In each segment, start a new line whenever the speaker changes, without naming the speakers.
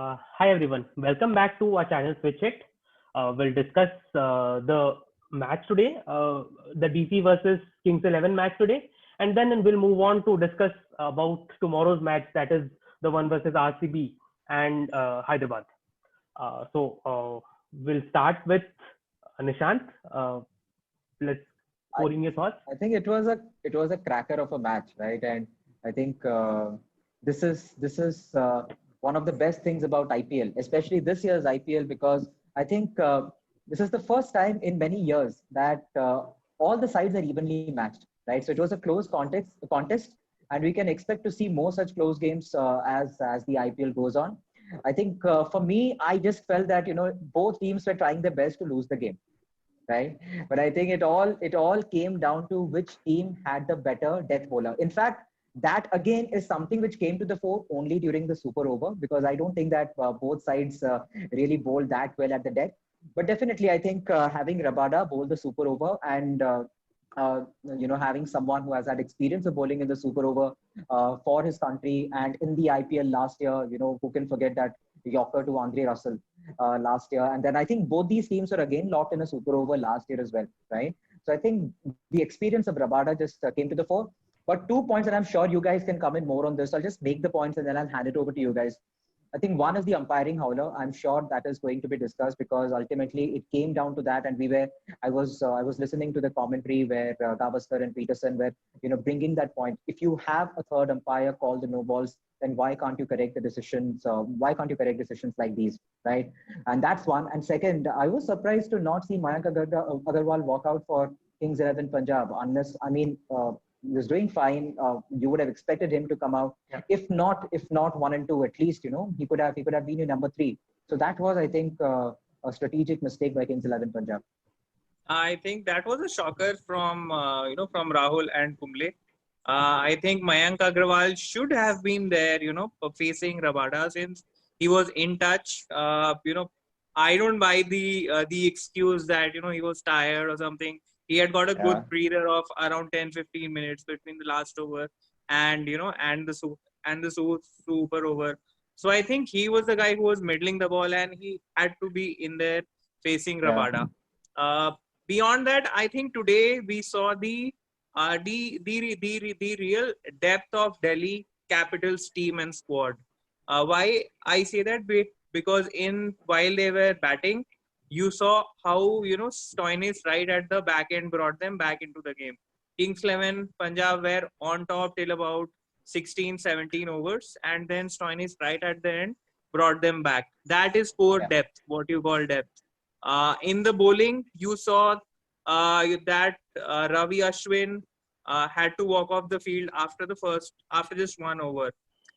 Hi everyone, welcome back to our channel Switch It. We'll discuss the match today, the DC versus Kings 11 match today, and then we'll move on to discuss about tomorrow's match, that is the one versus RCB and Hyderabad. We'll start with Nishant. Let's
I,
pour in your thoughts.
I think it was a cracker of a match, right? And I think this is one of the best things about IPL, especially this year's IPL, because I think this is the first time in many years that all the sides are evenly matched, right? So it was a close contest, and we can expect to see more such close games as the IPL goes on. I think for me, I just felt that both teams were trying their best to lose the game, right? But I think it all came down to which team had the better death bowler. In fact, that again is something which came to the fore only during the super over, because I don't think that both sides really bowled that well at the death. But definitely, I think having Rabada bowl the super over and uh, having someone who has had experience of bowling in the super over for his country and in the IPL last year, who can forget that Yorker to Andre Russell last year. And then I think both these teams were again locked in a super over last year as well, right? So I think the experience of Rabada just came to the fore. But 2 points, and I'm sure you guys can come in more on this. I'll just make the points and then I'll hand it over to you guys. I think one is the umpiring howler. I'm sure that is going to be discussed because ultimately it came down to that, and I was listening to the commentary where Gavaskar and Peterson were bringing that point. If you have a third umpire call the no balls, then why can't you correct the decisions? Why can't you correct decisions like these, right? And that's one. And second, I was surprised to not see Mayank Agarwal walk out for Kings 11 Punjab, unless he was doing fine. You would have expected him to come out.
Yeah.
If not one and two, at least he could have been your number three. So that was, I think, a strategic mistake by Kings 11 Punjab.
I think that was a shocker from from Rahul and Kumble. I think Mayank Agrawal should have been there, facing Rabada since he was in touch. I don't buy the excuse that he was tired or something. He had got a
Yeah.
good breather of around 10-15 minutes between the last over and the super over. So I think he was the guy who was middling the ball and he had to be in there facing
Yeah.
Rabada. Uh, Beyond that, I think today we saw the real depth of Delhi Capitals team and squad. Why I say that? Because while they were batting, you saw how Stoinis right at the back end brought them back into the game. Kings 11 Punjab were on top till about 16-17 overs, and then Stoinis right at the end brought them back. That is core
Yeah.
depth, what you call depth. In the bowling, you saw that Ravi Ashwin had to walk off the field after just one over.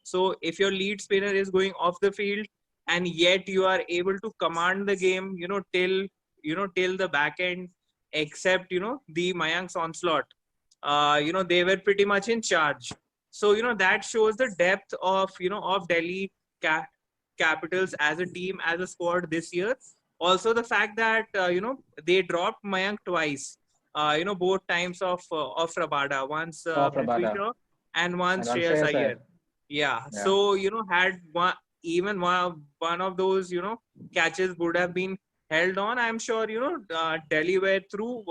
So if your lead spinner is going off the field and yet you are able to command the game, till the back end, except the Mayank's onslaught, they were pretty much in charge. So that shows the depth of Delhi Capitals as a team, as a squad this year. Also, the fact that they dropped Mayank twice. Both times of Rabada, once
Off
Prithvi
Rabada
Shaw and
and
once
on
Shreyas
Shreyas
Iyer.
Iyer.
Yeah,
Yeah.
so had one of those catches would have been held on. I'm sure Delhi were through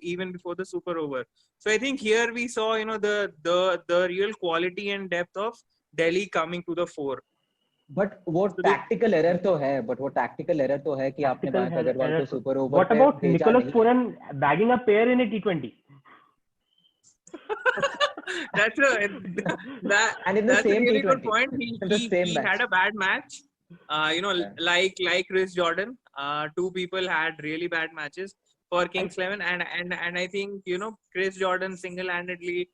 even before the super over. So I think here we saw the real quality and depth of Delhi coming to the fore.
But वो
So they,
tactical error तो है but वो tactical error तो है कि आपने
Tactical
Mayank Agarwal को
error.
Super over
What
पे
about
भेजा
Nicholas
नहीं.
Puran bagging a pair in a T20?
that's a that
And in the
that's a
same
really good
T20,
point.
in the same
He had
match.
a bad match.
Yeah.
Like Chris Jordan. Two people had really bad matches for
I,
Kings 11, and I think Chris Jordan single-handedly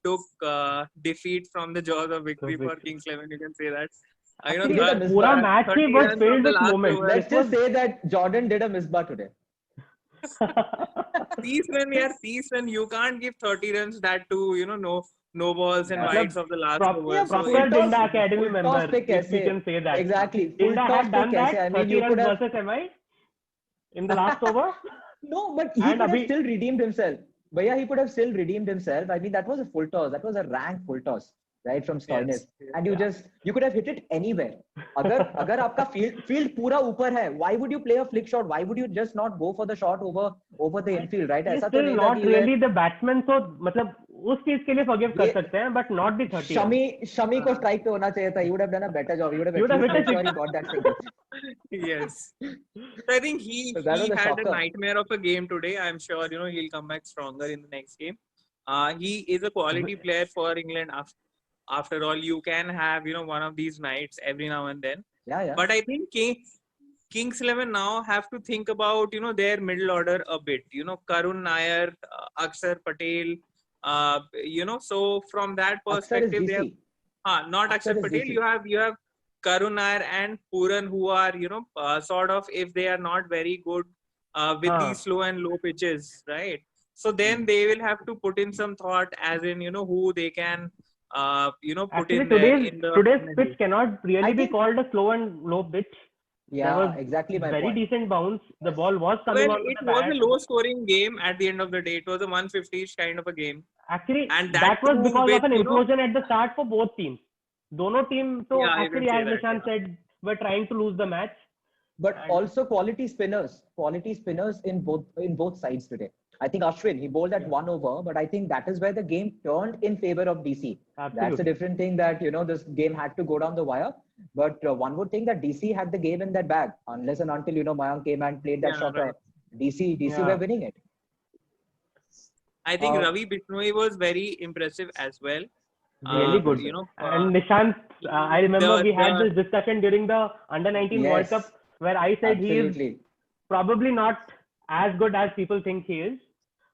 took defeat from the jaws of victory for Kings 11. You can say that.
He did a
पूरा
misbah.
Match he
30
was
runs from
filled
the
with
last
moments.
over.
Let's
This was
just say that Jordan did a misbah today.
These when you can't give 30 runs that to no balls and
Yeah.
मतलब
wides of the last over.
Yeah,
So
proper
full
it
toss,
Dinda Academy
full toss
member,
पे
if we
कैसे?
can say that.
Exactly, full
Dinda
toss
had
पे
done
कैसे?
that
I mean,
30
you
runs
could have.
versus MI in the last over,
No, but he
and
could have
Abhi
still redeemed himself. But yeah, he could have still redeemed himself. I mean, that was a full toss. That was a rank full toss. right, from Stoinis.
Yes.
And you could have hit it anywhere. अगर आपका field पूरा ऊपर है, why would you play a flick shot? Why would you just not go for the shot over the infield, right?
He's
ऐसा तो
still
नहीं था
not
कि
really the batsman, so मतलब उस चीज के लिए forgive कर
ये
सकते हैं, but not the 30 runs.
Shami को strike पे होना चाहिए था. He would have done a better job. He would have
He would
at
have
least
hit
made
a
sure he got that single.
Yes. So I think he
So that was a
had a
shocker.
nightmare of a game today. I'm sure he'll come back stronger in the next game. He is a quality player for England. After all, you can have one of these nights every now and then.
Yeah.
But I think Kings 11 now have to think about their middle order a bit. Karun Nair, Akshar Patel. So from that
Aksar is
perspective, they have
DC.
not
Aksar
Akshar
is
Patel.
DC.
You have Karun Nair and Puran, who are sort of, if they are not very good with these slow and low pitches, right? So then they will have to put in some thought, as in who they can put
Actually,
in there in the
today's pitch cannot really
I
be
think-
called a slow and low pitch. There
Yeah,
was
exactly my
very
point.
decent bounce. The ball was coming
Well,
on.
it was a low-scoring game at the end of the day. It was a 150-ish kind of a game.
Actually,
And
that was
too
because
with,
of an implosion at the start for both teams. Dono team, so
Yeah, you
actually,
can say
as
that,
Nishant said, were trying to lose the match.
But
And-
also quality spinners in both sides today. I think Ashwin, he bowled at 1 over, but I think that is where the game turned in favor of DC. That's a
Absolutely.
different thing that, this game had to go down the wire. But one would think that DC had the game in their bag, unless and until, Mayank came and played that
Yeah,
shot.
right.
DC
Yeah.
were winning it.
I think
Uh,
Ravi Bishnoi was very impressive as well.
Really good. And Nishant, I remember we had this discussion during the Under-19 World
Yes.
Cup where I said he is
Absolutely.
probably not as good as people think he is,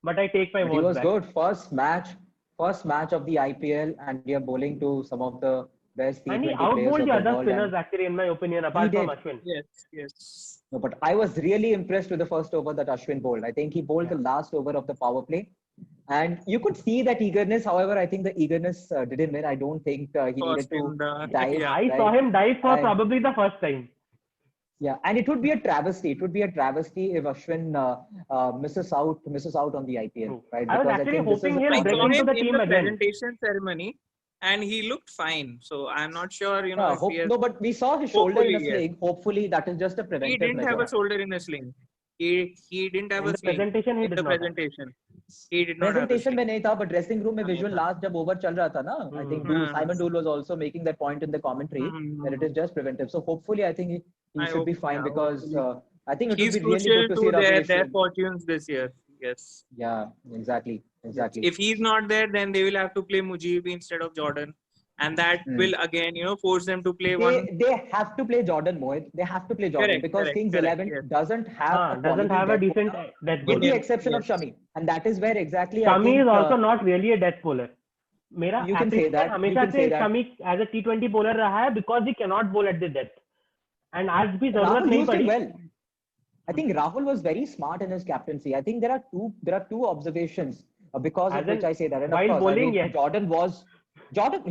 but I take my
But he
words
was
back.
good. First match of the IPL, and we are bowling to some of the best
And he
T20 players
outbowled
of
the
the
other
world.
spinners,
And-
actually, in my opinion, apart from
did.
Ashwin.
Yes.
No, but I was really impressed with the first over that Ashwin bowled. I think he bowled the last over of the power play. And you could see that eagerness. However, I think the eagerness didn't win. I don't think he needed to dive.
Yeah.
I saw him dive for
And-
probably the first time.
Yeah, and it would be a travesty. It would be a travesty if Ashwin misses out on the IPL,
True.
right?
I was
Because
actually
think this
hoping
is a
he'll
I
break
saw
into
him
the
in
team
the
again.
presentation ceremony, and he looked fine. So I'm not sure, if he has,
no, but we saw his shoulder in a
Hopefully, yes.
sling. Hopefully, that is just a
He
preventive
didn't
measure.
have a shoulder in a sling. He didn't have
In
a
the
sling
presentation, he
in
did
the
not have.
presentation. He did not have a
Presentation
sling.
में नहीं था, but dressing room में
हाँ,
visual
था।
last जब over चल रहा था ना, I think Simon Dool was also making that point in the commentary that it is just preventive. So hopefully, I think he
I
should be
hope-
fine
yeah,
because
hopefully.
I think it
He's
would be really
crucial
good to see
to
Ravi
their
Ashwin.
fortunes this year. Yes.
Yeah, exactly.
If he's not there, then they will have to play Mujib instead of Jordan, and that will again, force them to play one.
They have to play Jordan, Mohit. They have to play Jordan because Kings 11
yes.
doesn't have
Doesn't have a decent death
with
bowler.
the exception of
Yes.
Shami, and that is where exactly I
Shami
think
is also not really a death bowler. मेरा
You can say
appreciation
that. You
हमेशा
can
से
say that.
Shami as a T20 bowler रहा है because he cannot bowl at the depth. And आज भी जरूरत
Rahul
नहीं
used it
पड़ी.
well. I think Rahul was very smart in his captaincy. I think there are two observations because
As
of which
in,
I say that. And
while
of course,
bowling, yes.
Jordan.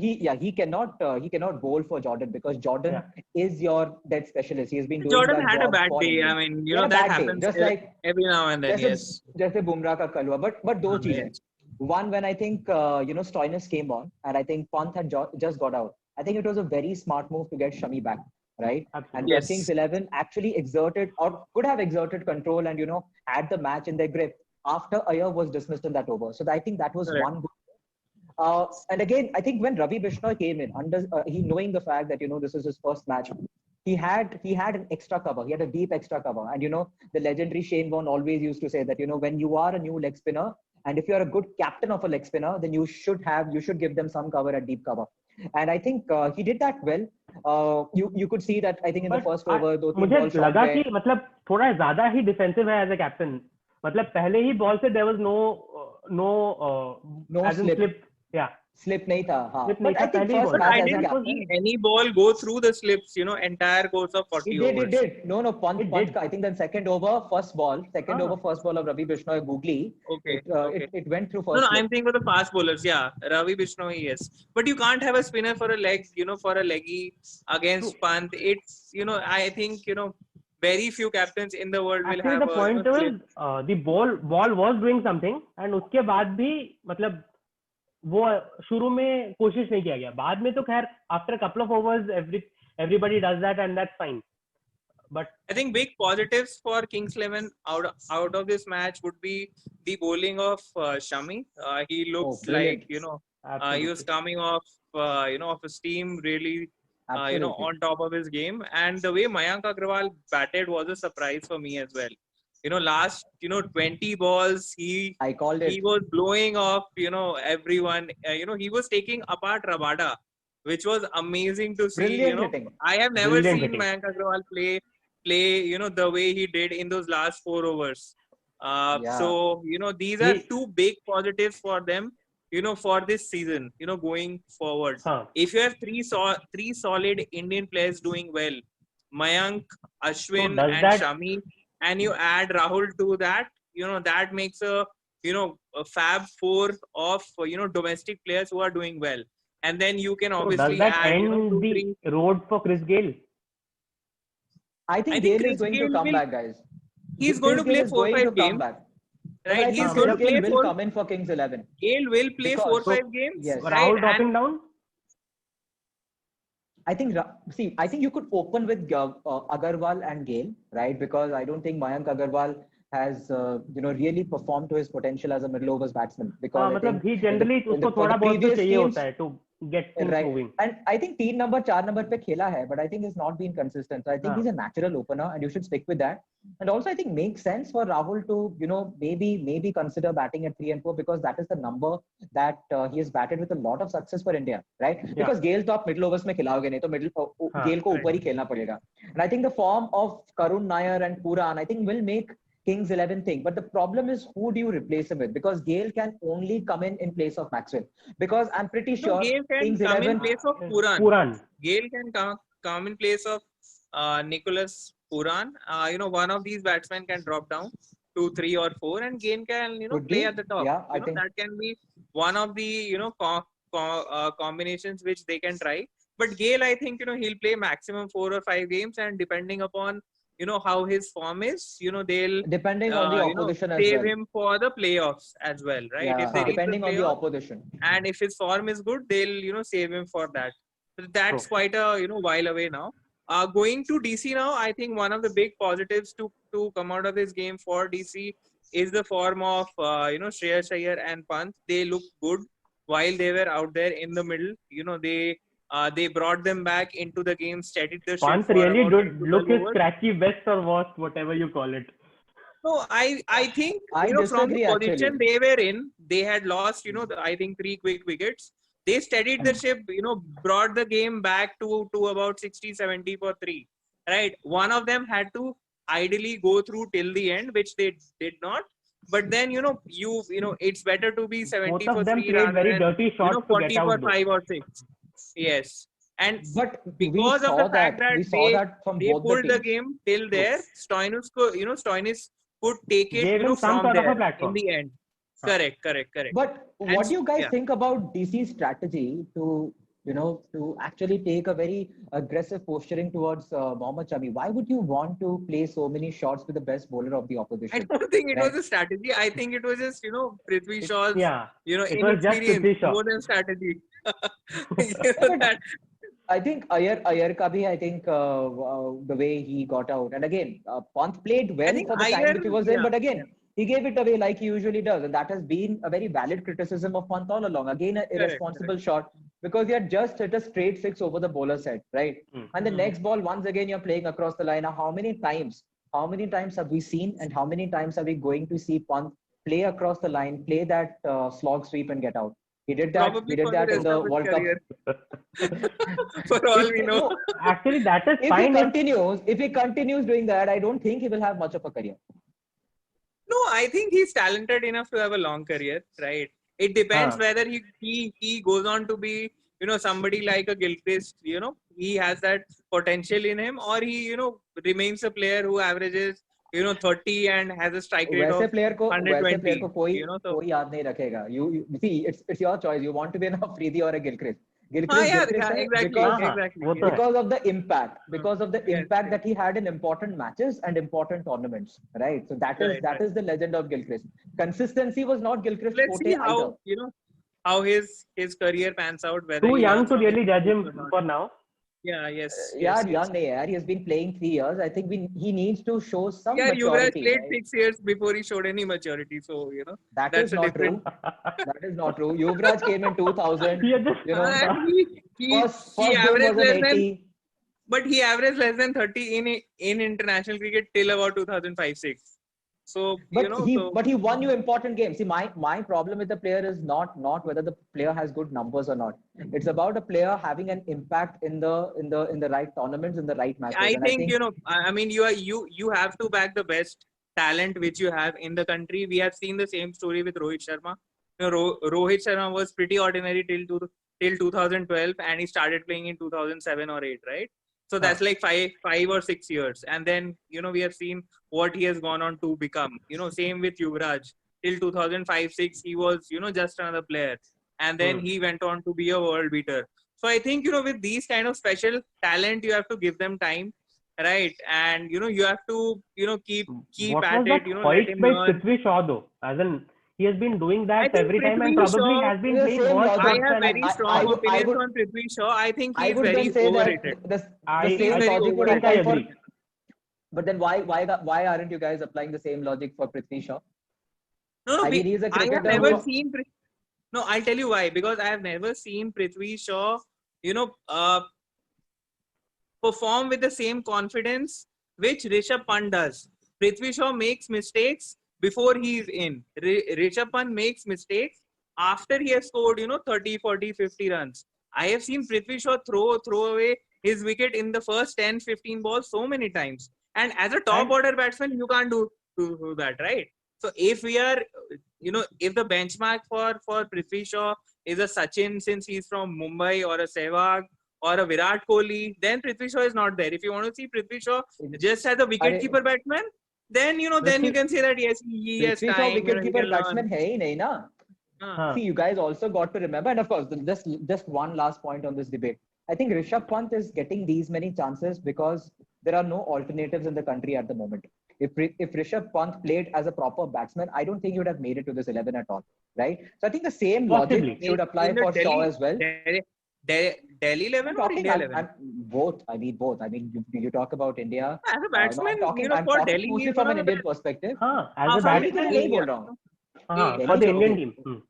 He cannot bowl for Jordan because Jordan is your dead specialist. He has been doing
Jordan
that
had a
job
bad
for
day.
England.
I mean,
He had a
that
bad day,
happens
just like
every now and then. Yes.
जैसे बुमराह का कल हुआ. But दो चीजें.
Yes.
One, when I think Stoinis came on and I think Pant had just got out. I think it was a very smart move to get Shami back, right?
Absolutely.
And
Yes.
Kings 11 actually exerted or could have exerted control and had the match in their grip after Iyer was dismissed in that over. So I think that was
Correct.
one good. And again, I think when Ravi Bishnoi came in, he knowing the fact that this is his first match, he had an extra cover. He had a deep extra cover. And the legendary Shane Warne always used to say that when you are a new leg spinner, and if you're a good captain of a leg spinner, then you should give them some cover at deep cover. And I think he did that well. You could see that I think in the first over,
मुझे लगा कि मतलब थोड़ा ज़्यादा ही defensive है as a captain. मतलब पहले ही ball से there was no as in slip. Yeah.
Slip नहीं था. हाँ.
Slip
But
नहीं था,
I think
पहले ही
first
ball.
But
match
I
as a
didn't
captain,
see any ball go through the slips, entire course of 40
It
overs.
did. No, Pant. I think then second over, first ball of Ravi Bishnoi Googly.
Okay.
It went through
No,
first.
I'm saying for the fast bowlers, yeah. Ravi Bishnoi, yes. But you can't have a spinner for a leg, for a leggy against Pant. It's, I think, very few captains in the world will
Actually,
have
the point is the ball was doing something, and उसके बाद भी मतलब वो शुरू में कोशिश नहीं किया गया, बाद में तो खैर after couple of overs everybody does that and that's fine. But
I think big positives for Kings 11 out of this match would be the bowling of Shami. He looks
brilliant.
like, you know, he
absolutely.
was coming off, you know, of his team, really, you know,
Absolutely.
on top of his game. And the way Mayank Agarwal batted was a surprise for me as well. You know, last, you know, 20 balls,
I called
he
it.
was blowing off, you know, everyone. You know, he was taking apart Rabada, which was amazing to see. You
Brilliant
know,
hitting.
I have never
Brilliant
seen
hitting.
Mayank Agarwal play, you know, the way he did in those last 4 overs.
Yeah.
So, you know, these are two big positives for them, you know, for this season, you know, going forward.
Huh.
If you have three solid Indian players doing well, Mayank, Ashwin,
does
and
that-
Shami, and you add Rahul to that, you know, that makes a, you know, a fab four of, you know, domestic players who are doing well. And then you can
So does
obviously
that
add, you know,
end
2,
the
3.
road for Chris Gayle?
I
I
think
think
Gale is
Chris
going to
Gayle
come
will,
back, guys.
he's
Chris
going to
Gayle
play
is
4,
going to
5
come
games,
back. But
right?
I
He's
think
going
Chris
to play
Gayle will
4.
come in for Kings 11.
Gale will play
Because-
4,
So-
5 games,
Yes.
right?
Rahul
And
dropping down?
I think, see, I think you could open with Agarwal and Gale, right? Because I don't think Mayank Agarwal has, you know, really performed to his potential as a middle overs batsman. Because I
मतलब
think
he generally
in
उसको
for
थोड़ा
the
बहुत तो
previous
चाहिए
teams,
होता है to get things
right?
moving.
And I think 3 number, 4 number पे खेला है, but I think he's not been consistent. So I think
हाँ.
he's a natural opener, and you should stick with that. And also, I think makes sense for Rahul to, you know, maybe consider batting at 3 and 4 because that is the number that he has batted with a lot of success for India, right?
Yeah.
Because Gale तो आप middle overs में खिलाओगे नहीं, तो
हाँ,
Gale को
right.
ऊपर ही खेलना पड़ेगा. And I think the form of Karun Nair and Pooran, I think will make Kings 11 thing. But the problem is who do you replace him with? Because Gale can only come in place of Maxwell. Because I'm pretty
no,
sure
Gale can
Kings
come
11
in place of Puran.
Puran.
Gale can come in place of Nicholas Puran. You know, one of these batsmen can drop down 2, 3, or 4, and Gale can, you know,
Could
play
be.
at the top.
Yeah,
You
I
know,
think
that can be one of the, you know, combinations which they can try. But Gale, I think, you know, he'll play maximum 4 or 5 games, and depending upon, you know, how his form is, you know, they'll
depending on the
you know,
opposition as
save
well.
him for the playoffs as well, right?
Yeah,
If they reach the
depending on the
playoffs,
opposition.
and if his form is good, they'll, you know, save him for that. So that's
True.
quite a, you know, while away now. Going to DC now, I think one of the big positives to come out of this game for DC is the form of you know, Shreyas Iyer and Pant. They look good while they were out there in the middle. You know, they brought them back into the game, steadied the ship
Pant
for
really
about 10
did
to
look
12
his
overs.
scratchy best or worst, whatever you call it.
No, I think,
I
you know, from the
disagree,
position
actually.
they were in, they had lost, you know, I think 3 quick wickets. They steadied the ship, you know, brought the game back to about 60, 70 for 3. Right? One of them had to ideally go through till the end, which they did not. But then, you know, it's better to be 70
Both
for
of them
3
played
rather
very
than,
dirty
you
shots
know,
to
40
get
for
out though.
5 or 6. Yes. And
But we
because of
saw
the fact that
we saw that from
they
both the
pulled the
teams.
game till there, Stoinis could take it,
Gave
you know,
him some
from
sort of a
there in
platform.
the end.
Huh.
Correct.
But
And
what do you guys
yeah.
think about DC's strategy to, you know, to actually take a very aggressive posturing towards Mohammad Shami? Why would you want to play so many shots with the best bowler of the
I
opposition?
don't think it
Right.
was a strategy. I think it was just, you know, Prithvi Shaw's,
Yeah,
you know,
it was just
inexperience
Prithvi Shaw.
more than strategy. You
Yeah,
know,
but
that,
I think Iyer ka bhi, I think the way he got out. And again, Pant played
I
well
think
for the time
Iyer,
that he was in, but
yeah.
again, he gave it away like he usually does. And that has been a very valid criticism of Pant all along. Again, an
Correct.
irresponsible shot because he had just hit a straight 6 over the bowler's head, right? And the
Mhm.
next ball, once again, you're playing across the line. Now, how many times have we seen and how many times are we going to see Pant play across the line, play that slog sweep and get out? He did that.
Probably
He did
for the
that in
rest
the
of his
World Cup.
career. For all we know.
No,
Actually, that is
if
fine.
he continues doing that, I don't think he will have much of a career.
No, I think he's talented enough to have a long career, right? It depends
Huh.
whether he goes on to be, you know, somebody like a Gilchrist, you know, he has that potential in him, or he, you know, remains a player who averages, you know, 30 and has a strike rate
वैसे
of
player को
120,
कोई
you know, so
याद नहीं रखेगा. You see, it's your choice. You want to be an Afridi or a Gilchrist. Gilchrist
yeah,
है
exactly,
हाँ हाँ
exactly.
वो तो है.
because of the impact,
Yes,
that he had in important matches and important tournaments, right? So that
right.
is the legend of Gilchrist. Consistency was not Gilchrist's
Let's see
forte
how,
either.
you know, how his career pans out. Whether
Too
he
young
earns
to
from
really judge
it
him
or not.
for now.
Yeah. Yes.
Yeah,
Yes. Yes.
young yaar. He has been playing 3 years. I think he needs to show some
Yeah. Yuvraj
maturity,
played
right?
6 years before he showed any maturity. So
That
that's
is
a
not
different.
true. That is not true. Yuvraj came in 2000.
He just
You know,
And he
first game
averaged
was an
less than.
80.
But he averaged less than 30 in international cricket till about 2005-6. So so
But he won you important games. See, my problem with the player is not whether the player has good numbers or not. It's about a player having an impact in the right tournaments, in the right matches.
I
And I
think
think
I mean you have to back the best talent which you have in the country. We have seen the same story with Rohit Sharma. Rohit Sharma was pretty ordinary till 2012, and he started playing in 2007 or 8, right? So that's like 5 or 6 years, and then we have seen what he has gone on to become. Same with Yuvraj. Till 2005-6, he was just another player, and then he went on to be a world beater. So I think with these kind of special talent, you have to give them time, right? And you have to keep
What
at
was
it.
that
Let
hoist
him
by
learn.
Prithvi Shaw though? As in, he has been doing
I
that
think
every time and
Prithvi
probably
Shaw.
has been
it's the
playing
same
worse
I
logic.
shots
have
than
very strong opinions on Prithvi Shaw. I think
I
he is
would then
very
say that
overrated.
the
I
He is
same
very
logic would
think I
apply
overrated.
for.
agree.
But then why aren't you guys applying the same logic for Prithvi Shaw?
No, no,
I mean, he's a
I have
cricketer
never
who.
seen. No, I'll tell you why. Because I have never seen Prithvi Shaw, perform with the same confidence which Rishabh Pant does. Prithvi Shaw makes mistakes before he is in. Rishabh Pant makes mistakes after he has scored, 30, 40, 50 runs. I have seen Prithvi Shaw throw away his wicket in the first 10, 15 balls so many times. And as a top
And
order batsman, you can't do that, right? So if we are, if the benchmark for Prithvi Shaw is a Sachin since he's from Mumbai, or a Sehwag or a Virat Kohli, then Prithvi Shaw is not there. If you want to see Prithvi Shaw just as a
अरे
wicketkeeper batsman, then then you
Prithvi
can say that yes, he has
Prithvi Shaw
time,
wicket
he
keeper
can learn.
Batsman है ही नहीं ना.
Uh,
See, you guys also got to remember, and of course, just one last point on this debate. I think Rishabh Pant is getting these many chances because there are no alternatives in the country at the moment. If Rishabh Pant played as a proper batsman, I don't think he would have made it to this 11 at all, right? So I think the same logic
possibly.
should apply
in the
for Shaw as well.
Delhi
I'm
11 or
talking,
India 11?
I'm both. I mean both. I mean you talk about India.
As a
No, I'm
batsman,
talking. I'm
for
talking
Delhi, he
mostly
is one
from
of
an
the
Indian
best.
perspective.
As a
For
Delhi के
batsman,
लिए नहीं
India.
बोल रहा हूँ.
for
Delhi
the
के
Indian
लिए
team.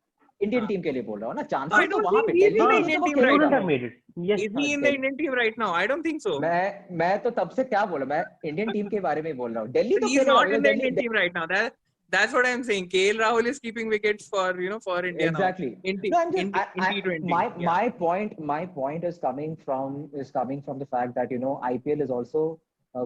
Indian team के लिए बोल रहा हूँ ना.
So I
चांसेस तो
don't
वहां
think
पे
he is
Delhi
in the
में ही तो
Indian
वो
team
खेल
right
Couldn't
रहा
have
now.
है.
made it. Yes.
Is he in the Indian team right now? I don't think so.
मैं तो तब से क्या बोला. मैं इंडियन टीम के बारे में ही बोल रहा हूँ. दिल्ली
But
तो
he is
खेलेगा
not in
because
the
Delhi
Indian team right now. That's what I'm saying. KL Rahul is keeping wickets for India now
exactly.
in
No, I'm just
in T20. Yeah.
my point is coming from the fact that IPL is also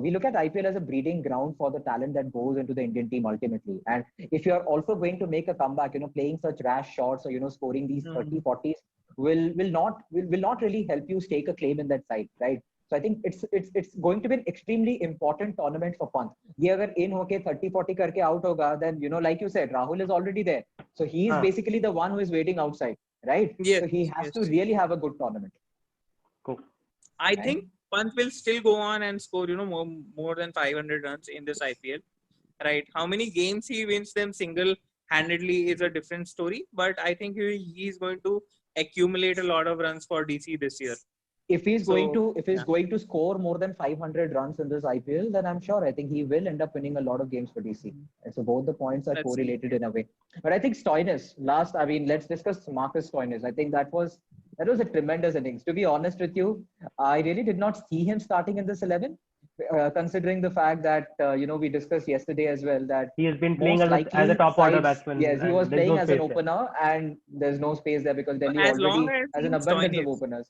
we look at IPL as a breeding ground for the talent that goes into the Indian team ultimately. And if you are also going to make a comeback, playing such rash shots or scoring these 30, 40s will not really help you stake a claim in that side, right? So I think it's going to be an extremely important tournament for Pant. ये अगर in होके 30-40 करके out होगा, then like you said, Rahul is already there. So he is basically the one who is waiting outside, right?
Yes.
So he has to
Yes.
really have a good tournament.
Cool.
I
Right?
think Pant will still go on and score, more than 500 runs in this IPL. Right? How many games he wins them single-handedly is a different story, but I think he is going to accumulate a lot of runs for DC this year.
If he's
So yeah.
going to score more than 500 runs in this IPL, then I'm sure I think he will end up winning a lot of games for DC. And so both the points are
Let's see.
correlated in a way. But I think Stoinis, let's discuss Marcus Stoinis. I think that was a tremendous innings. To be honest with you, I really did not see him starting in this 11, considering the fact that we discussed yesterday as well that
He has been playing
most
as a
likely
top order
sides.
batsman,
Yes, he was
and there's
playing
no
as an
space there.
opener, and there's no space there because Delhi
As long
already
as
has an
seen
abundance of
Stoinis,
openers.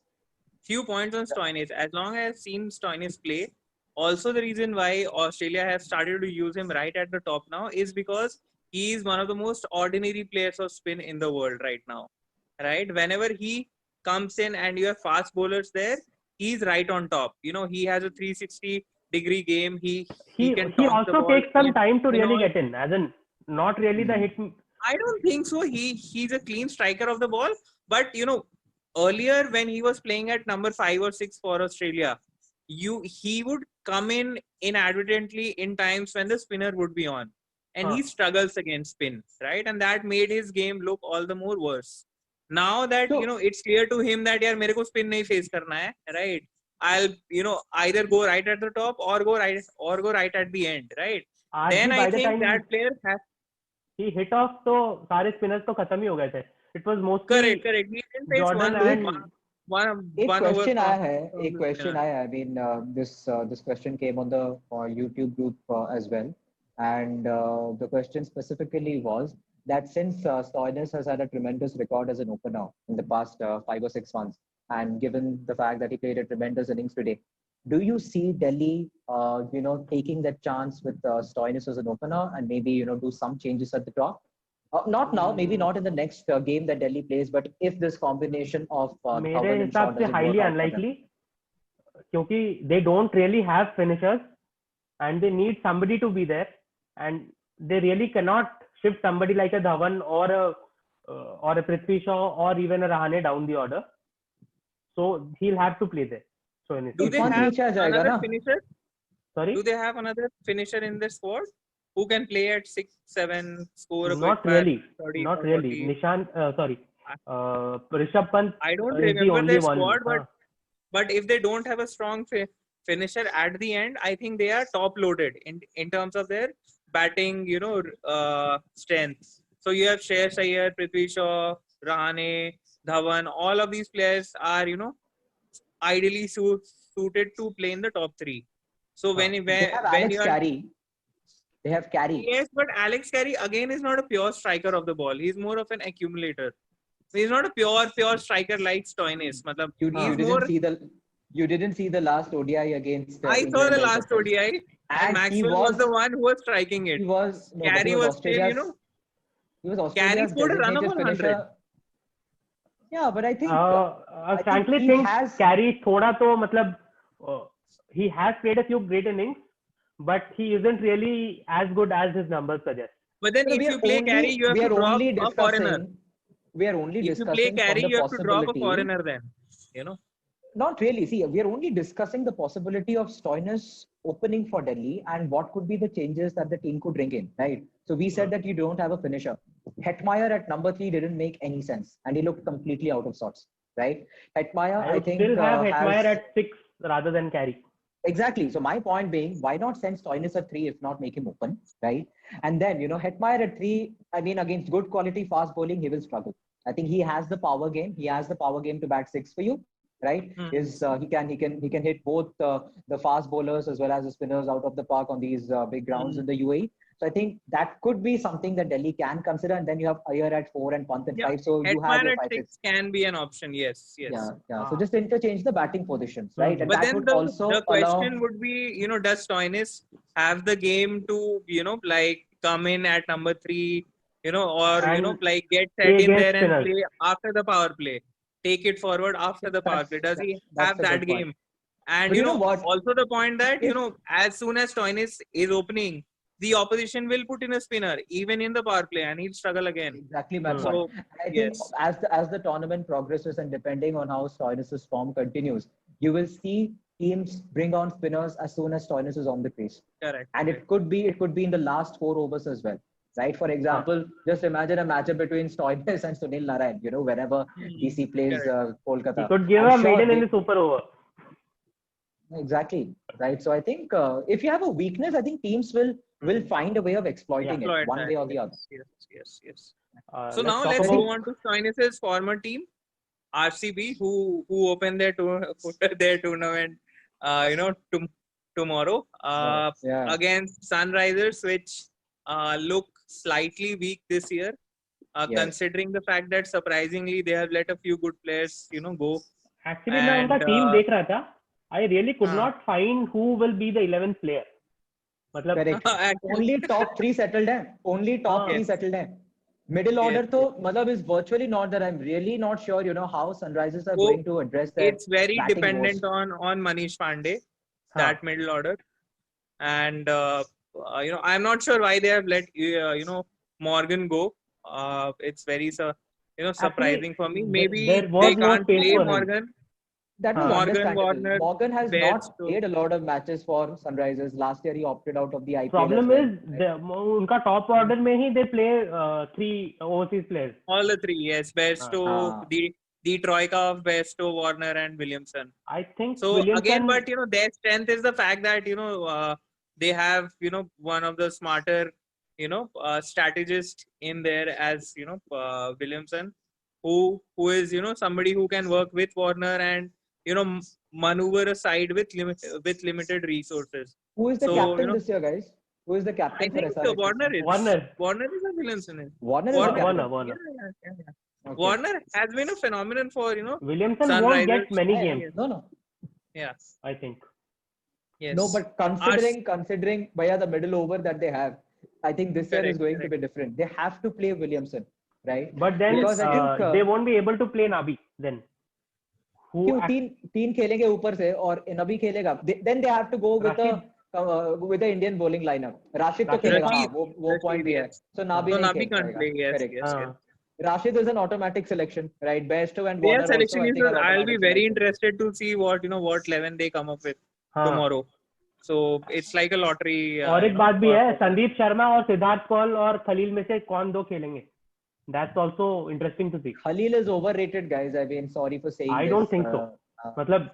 few points on Stoinis. As long as I've seen Stoinis play, also the reason why Australia have started to use him right at the top now is because he is one of the most ordinary players of spin in the world right now. Right? Whenever he comes in and you have fast bowlers there, he's right on top. He has a 360-degree game. He can
He
toss the
also
ball
takes some time to really
all.
get in, as in not really the hit.
I don't think so. He's a clean striker of the ball, but earlier when he was playing at number 5 or 6 for Australia, he would come in inadvertently in times when the spinner would be on, and he struggles against spin, right? And that made his game look all the more worse. Now that
So-
you know it's clear to him that यार मेरे को spin नहीं face करना है, right? I'll either go right at the top or go right at the end, right?
आज
Then
भी
I
by the
think
time
that player has
he hit off तो सारे spinners तो खत्म ही हो गए थे. It was mostly
correct. He didn't face
Jordan
one
and
एक
one over
question
from
आया है,
from
एक
the
question
spinner.
आया. I mean, this question came on the YouTube group as well, and the question specifically was that since Stoinis has had a tremendous record as an opener in the past 5 or 6 months, and given the fact that he played a tremendous innings today, do you see Delhi, taking that chance with Stoinis as an opener and maybe do some changes at the top? Not now, maybe not in the next game that Delhi plays, but if this combination of
मेरे
Dhawan and
हिसाब
Shaw
से
doesn't
highly
work out for them.
unlikely क्योंकि they don't really have finishers and they need somebody to be there and they really cannot shift somebody like a Dhawan or a Prithvi Shaw or even a Rahane down the order. So he'll have to play there. So
Do they
Irfan
have
पीछे आ जाएगा
another
ना?
finisher?
sorry,
Do they have another finisher in their squad who can play at 6-7, score a
not
quick
really,
30
not
or
really.
40?
Nishant, sorry, Rishabh Pant
I don't
is the
remember
only
their
one.
squad, but if they don't have a strong finisher at the end, I think they are top loaded in terms of their batting, strength. So you have Shreyas Iyer, Prithvi Shaw, Rahane, Dhawan. All of these players are ideally suited to play in the top three. So
Huh.
They have
when
Alex
you are
Carey. They have Carey.
yes, but Alex Carey again is not a pure striker of the ball. He's more of an accumulator. He's not a pure striker like Stoinis. Matlab,
You
he's
didn't
more.
see the last ODI against
I saw
England
the
also.
last ODI, and
And he
Maxwell was the one who was striking it.
he was no, but he
Carey
was
was still,
Australia's he was
Carey
Australia's
scored a run of
designated
100.
finisher. Yeah, but I think
I frankly
he
think
has
Carey थोड़ा तो मतलब he has played a few great innings, but he isn't really as good as his numbers suggest.
But then,
No,
if you play Carey, you have
we
to
are
drop
only
a foreigner.
discussing we are only
If you play
discussing
Carey,
from the
you have to drop a
possibility.
foreigner. Then,
Not really. See, we are only discussing the possibility of Stoinis opening for Delhi and what could be the changes that the team could bring in, right? So we said that you don't have a finisher. Hetmeyer at number 3 didn't make any sense, and he looked completely out of sorts, right? Hetmeyer,
I
I
would
think,
still have Hetmeyer
has
at 6 rather than Carey.
exactly. So my point being, why not send Stoinis at 3 if not make him open, right? And then Hetmeyer at 3. I mean, against good quality fast bowling, he will struggle. I think he has the power game. He has the power game to bat 6 for you, right? He can hit both the fast bowlers as well as the spinners out of the park on these big grounds in the UAE. So I think that could be something that Delhi can consider. And then you have Iyer at 4 and Pant at 5. So you have
Hetmeyer
your
at
5, 6.
6 can be an option. Yes.
Yeah. So just interchange the batting positions, right? And
But
that
then
would
the
also
question
allow.
would be, does Stoinis have the game to, like come in at number 3, or
And
like get
play
set in
against
there and
spinners.
play after the power play, take it forward after the power play? Does he
That's
have
a
that
good point.
game? And
But you know what?
also the point that
If-
as soon as Stoinis is opening, the opposition will put in a spinner even in the power play, and he'll struggle again.
Exactly my
So,
point. I think
yes.
as the tournament progresses and depending on how Stoinis' form continues, you will see teams bring on spinners as soon as Stoinis is on the crease.
Correct.
And it could be in the last 4 overs as well. Right. For example, just imagine a matchup between Stoinis and Sunil Narayan, whenever DC plays Kolkata.
He could give
I'm
a
sure
maiden in the super over.
Exactly. Right. So I think if you have a weakness, I think teams will find a way of exploiting it one way or the other.
Yes. So now let's go on to Stoinis' former team, RCB, who opened their tournament, tomorrow against Sunrisers, which look slightly weak this year, considering the fact that surprisingly they have let a few good players, go.
Actually, मैं उनका team देख रहा था. I really could not find who will be the 11th player. मतलब
correct. Only top 3 settled हैं. Only top 3 settled हैं. Middle order तो मतलब is virtually not there. I'm really not sure, how Sunrisers are going to address that.
It's very dependent on Manish Pandey, that middle order, and I'm not sure why they have let Morgan go. It's very surprising for me. Maybe they can't play Morgan.
That was
Morgan,
understandable.
Warner,
Morgan has
Bairstow.
not played a lot of matches for Sunrisers. Last year he opted out of the IPL.
Problem
as well,
is उनका top order में ही they play 3 overseas players.
All the three, yes. Bairstow,
Ah.
the troika of Bairstow, Warner, and Williamson.
I think
So
Williamson,
again, but their strength is the fact that they have one of the smarter strategists in there as Williamson, who is somebody who can work with Warner and maneuver a side with limited resources.
Who is the
So,
captain this year, guys? Who is the
I
captain for
think
SRH?
Warner is
Warner.
is a Williamson is.
Warner is the
Warner.
captain.
Warner.
Yeah.
Okay.
Warner has been a phenomenon for
Williamson
Sunrisers.
won't get many
Yeah,
games,
No.
Yeah.
I think.
Yes.
No, but considering via the middle over that they have, I think this year is going to be different. They have to play Williamson, right?
But then
Because I think,
they won't be able to play Nabi then.
क्यों तीन खेलेंगे ऊपर से और नबी खेलेगा, then they have to go with the Indian bowling lineup. Rashid तो खेलेगा, हाँ, वो point भी है. So Nabi
can't play. Yes,
Correct.
yes.
Rashid is an automatic selection, right? Bairstow and
Their
Warner
selection
also, I
is.
think, are
I'll be
automatic
very
selection.
interested to see what 11 they come up with tomorrow. So it's like a lottery.
और एक बात भी है, संदीप शर्मा और सिद्धार्थ कौल और खलील में से कौन दो खेलेंगे? That's also interesting to see.
Khalil is overrated, guys. I mean, sorry for saying
I
this.
don't think so. मतलब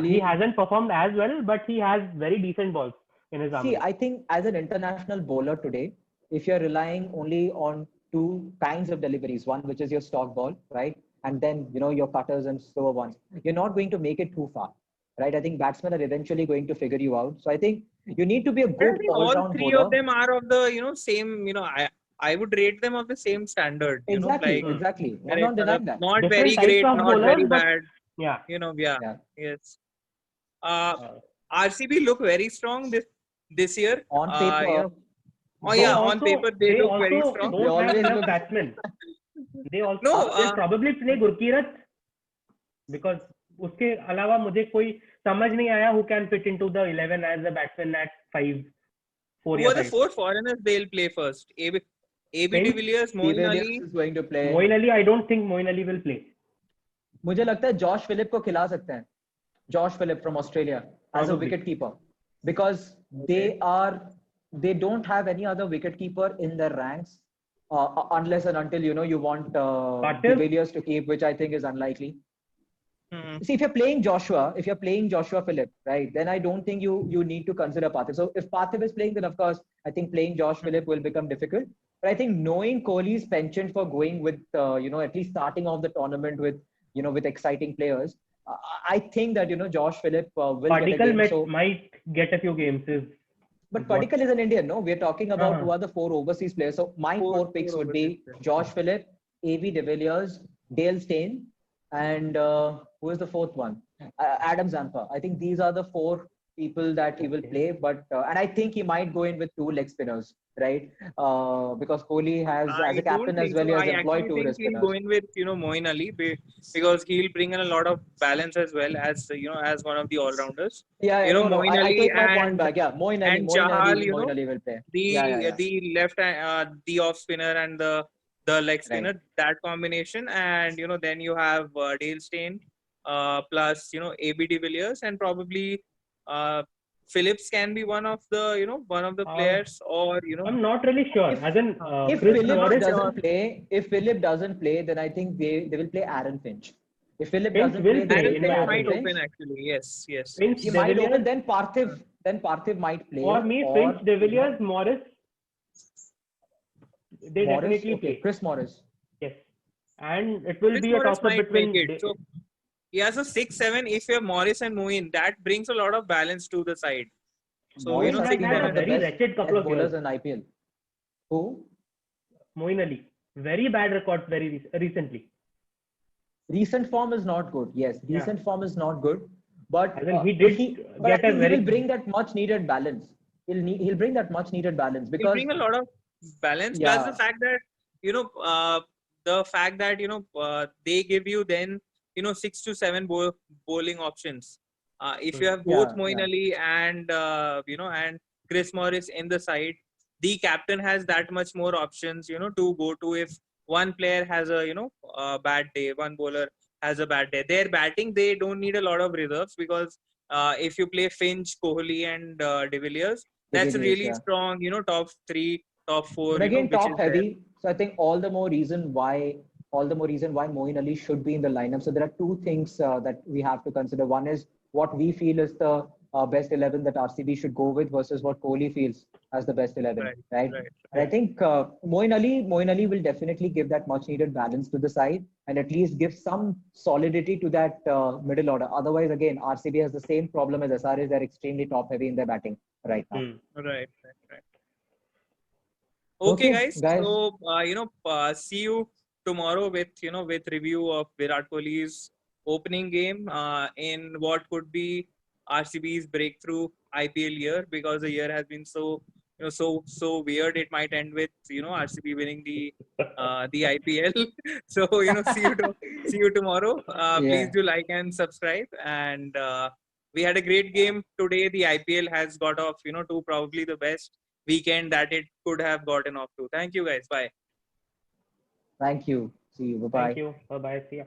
he hasn't performed as well, but he has very decent balls in his arm.
See, I think as an international bowler today, if you're relying only on two kinds of deliveries, one which is your stock ball, right, and then your cutters and slower ones, you're not going to make it too far, right? I think batsmen are eventually going to figure you out. So I think you need to be a good all-round
all three
bowler.
of them are of the same. I would rate them of the same standard.
Exactly. I'm not denying that.
Not
Different
very
types
great,
of
not
bowlers,
very
but-
bad.
Yeah.
Yes. RCB look very strong this year.
On paper.
On paper they look very strong.
They
Don't have
always
enough
look-
batsmen. They also
No,
they'll probably play Gurkirat because उसके अलावा मुझे कोई समझ नहीं आया who can fit into the 11 as a batsman at 5, 4
Who
या
are the
5.
4 foreigners they'll play first? AB de Villiers, Moeen
De
Ali.
Villiers is going to play.
Moeen Ali, I don't think Moeen Ali will play.
मुझे लगता है Josh Philip को खिला सकते हैं. Josh Phillip from Australia as a
Probably.
wicket keeper, because they don't have any other wicket keeper in their ranks unless and until you want De Villiers to keep, which I think is unlikely. See, if you're playing Joshua Phillip, right, then I don't think you need to consider Parthiv. So if Parthiv is playing, then of course I think playing Josh Phillip will become difficult. But I think knowing Kohli's penchant for going with at least starting off the tournament with with exciting players, I think that Josh Phillip will
Padikkal
get a game.
might get a few games.
But Padikkal is an Indian, no? We're talking about who are the 4 overseas players. So my 4 picks would be Josh Phillip, A.B. de Villiers, Dale Steyn, and who is the 4th one? Adam Zampa. I think these are the 4 people that he will play. But and I think he might go in with 2 leg spinners, right? Because Kohli has, as a captain as well, he has employed 2 leg spinners.
He'll go in with Moeen Ali because he'll bring in a lot of balance as well as as one of the all-rounders.
Yeah,
Moeen
I
Ali
take my
and
point back. Yeah, Moeen Ali,
and Chahal,
Moeen Ali will play.
The left the off spinner and the leg spinner, that combination, and then you have Dale Steyn plus A.B. de Villiers, and probably Phillips can be one of the players, or
I'm not really sure. As in,
If
Chris
Philip
Morris
doesn't play, then I think they will play Aaron Finch. If Philip
Finch
doesn't
will
play,
play,
they will
in
play
my
Aaron
might
Finch.
open actually. Yes.
Finch,
He
De
might
Villiers,
open, then Parthiv might play.
for me,
or
Finch, De Villiers, Morris, they
Morris,
definitely
okay,
play.
Chris Morris.
Yes. And it will
Chris
be a
Morris
toss-up
might
between...
make it. So 6-7. If you have Morris and Moeen, that brings a lot of balance to the side. So
Morris
has
I think
had
one
a
of the
very
best
wretched couple of
bowlers
years.
in IPL. Who?
Moeen Ali. Very bad record very recently.
Recent form is not good. Yes, recent form is not good. But
As in, he
but
did
he
get a very...
will bring that much needed balance. He'll bring that much needed balance
He'll
because
bring a lot of balance. Plus the fact that they give you then 6 to 7 bowling options. If you have both Moeen Ali and and Chris Morris in the side, the captain has that much more options to go to if one player has a bad day, one bowler has a bad day. Their batting, they don't need a lot of reserves because if you play Finch, Kohli, and De Villiers, that's a
Villiers,
really
yeah.
strong, top three, top four,
But again,
which
top
is there.
heavy. So I think all the more reason why Moeen Ali should be in the lineup. So there are two things that we have to consider. One is what we feel is the best 11 that RCB should go with versus what Kohli feels as the best 11,
Right,
right?
right.
And I think Moeen Ali will definitely give that much needed balance to the side and at least give some solidity to that middle order. Otherwise, again, RCB has the same problem as SRH. They're extremely top heavy in their batting right now.
Right. Okay, guys.
guys.
So, see you tomorrow with, with review of Virat Kohli's opening game in what could be RCB's breakthrough IPL year, because the year has been so, so weird. It might end with, RCB winning the IPL. So, see you tomorrow. Please
Yeah.
do like and subscribe. And we had a great game today. The IPL has got off, to probably the best weekend that it could have gotten off to. Thank you, guys. Bye.
Thank you. See you. Bye bye.
Thank you. Bye bye. See ya.